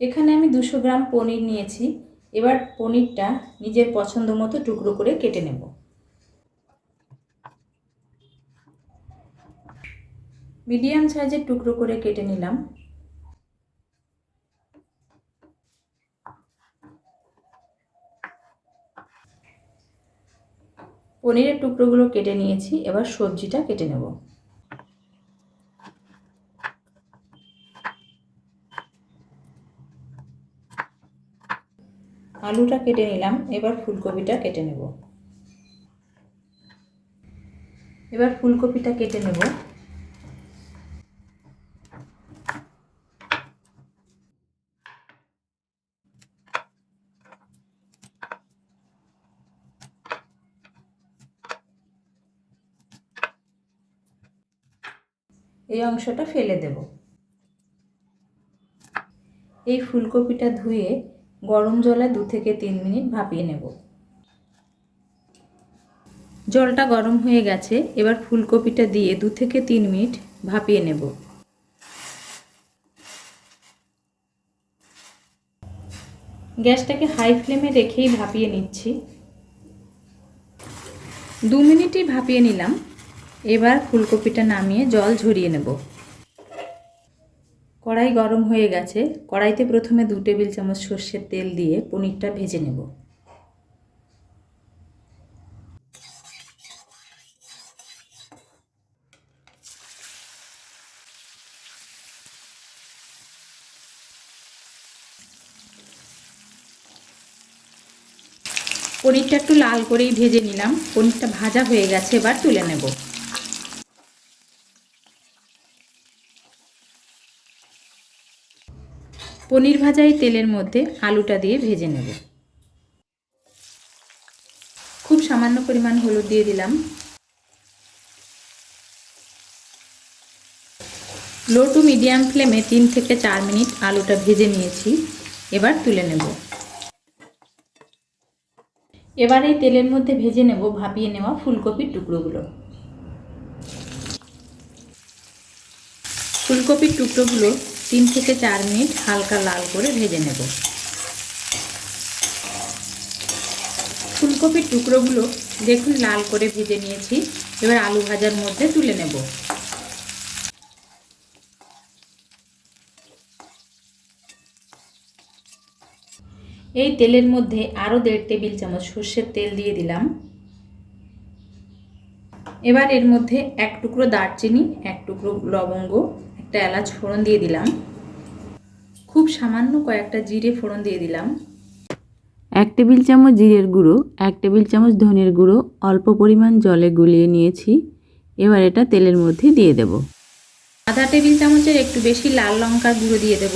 এখানে আমি 200 গ্রাম পনির নিয়েছি। এবার পনিরটা নিজের পছন্দ মতো টুকরো করে কেটে নেব। মিডিয়াম সাইজের টুকরো করে কেটে নিলাম। পনিরের টুকরোগুলো কেটে নিয়েছি, এবার সবজিটা কেটে নেব। আলুটা কেটে নিলাম, এবার ফুলকপিটা কেটে নেব। এবার ফুলকপিটা কেটে নেব। এই অংশটা ফেলে দেব। এই ফুলকপিটা ধুয়ে গরম জলে 2 থেকে 3 মিনিট ভাপিয়ে নেব। জলটা গরম হয়ে গেছে, এবার ফুলকপিটা দিয়ে 2 থেকে 3 মিনিট ভাপিয়ে নেব। গ্যাসটাকে হাই ফ্লেমে রেখেই ভাপিয়ে নিচ্ছি। 2 মিনিটই ভাপিয়ে নিলাম। এবার ফুলকপিটা নামিয়ে জল ঝরিয়ে নেব। কড়াই গরম হয়ে গেছে, কড়াইতে প্রথমে 2 টেবিল চামচ সর্ষের তেল দিয়ে পনিরটা ভেজে নেব। পনিরটা একটু লাল করেই ভেজে নিলাম। পনিরটা ভাজা হয়ে গেছে, এবার তুলে নেব। পনির ভাজা এই তেলের মধ্যে আলুটা দিয়ে ভেজে নেব। খুব সামান্য পরিমাণ হলুদ দিয়ে দিলাম। লো টু মিডিয়াম ফ্লেমে 3 থেকে 4 মিনিট আলুটা ভেজে নিয়েছি, এবার তুলে নেব। এবার এই তেলের মধ্যে ভেজে নেব ভাপিয়ে নেওয়া ফুলকপির টুকরোগুলো। ফুলকপির টুকরোগুলো 3 থেকে 4 মিনিট হালকা লাল করে ভেজে নেব। ফুলকপির টুকরোগুলো দেখুন লাল করে ভেজে নিয়েছি, এবার আলু ভাজার মধ্যে তুলে নেব। এই তেলের মধ্যে আরও 1.5 টেবিল চামচ সর্ষের তেল দিয়ে দিলাম। এবার এর মধ্যে 1 টুকরো দারচিনি, 1 টুকরো লবঙ্গ, একটা এলাচ ফোড়ন দিয়ে দিলাম। খুব সামান্য কয়েকটা জিরে ফোড়ন দিয়ে দিলাম। 1 টেবিল চামচ জিরের গুঁড়ো, 1 টেবিল চামচ ধনের গুঁড়ো অল্প পরিমাণ জলে গুলিয়ে নিয়েছি। এবার এটা তেলের মধ্যে দিয়ে দেব। আধা টেবিল চামচের একটু বেশি লাল লঙ্কার গুঁড়ো দিয়ে দেব।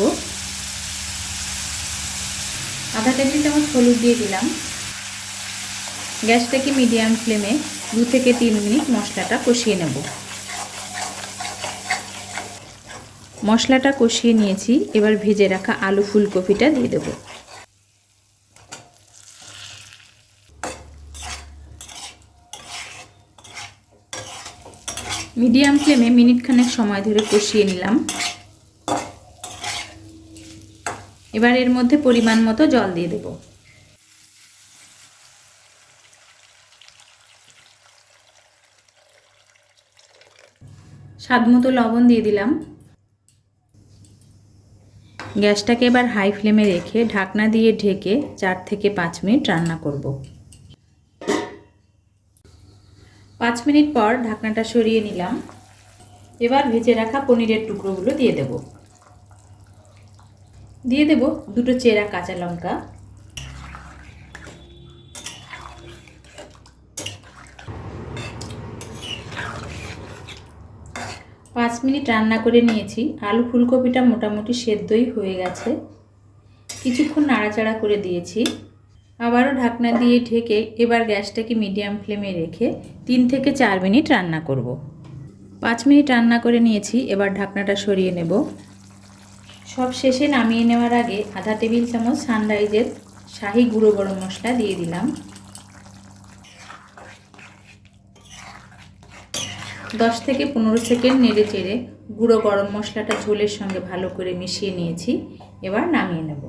আধা টেবিল চামচ হলুদ দিয়ে দিলাম। গ্যাসটাকে মিডিয়াম ফ্লেমে 2 থেকে 3 মিনিট মশলাটা কষিয়ে নেব। মশলাটা কষিয়ে নিয়েছি, এবার ভেজে রাখা আলু ফুলকপিটা দিয়ে দেব। মিডিয়াম ফ্লেমে মিনিটখানেক সময় ধরে কষিয়ে নিলাম। এবার এর মধ্যে পরিমাণ মতো জল দিয়ে দেব। স্বাদ মতো লবণ দিয়ে দিলাম। গ্যাসটাকে এবার হাই ফ্লেমে রেখে ঢাকনা দিয়ে ঢেকে 4 থেকে 5 মিনিট রান্না করব। 5 মিনিট পর ঢাকনাটা সরিয়ে নিলাম। এবার ভেজে রাখা পনিরের টুকরোগুলো দিয়ে দেব। দিয়ে দেব 2টো চেরা কাঁচা লঙ্কা। পাঁচ মিনিট রান্না করে নিয়েছি। আলু ফুলকপিটা মোটামুটি সেদ্ধই হয়ে গেছে। কিছুক্ষণ নাড়াচাড়া করে দিয়েছি। আবারও ঢাকনা দিয়ে ঢেকে এবার গ্যাসটাকে মিডিয়াম ফ্লেমে রেখে 3 থেকে 4 মিনিট রান্না করব। 5 মিনিট রান্না করে নিয়েছি, এবার ঢাকনাটা সরিয়ে নেব। সব শেষে নামিয়ে নেওয়ার আগে আধা টেবিল চামচ সানরাইজের শাহি গুঁড়ো গরম মশলা দিয়ে দিলাম। 10 থেকে 15 সেকেন্ড নেড়ে চেড়ে গুঁড়ো গরম মশলাটা ঝোলের সঙ্গে ভালো করে মিশিয়ে নিয়েছি। এবার নামিয়ে নেব।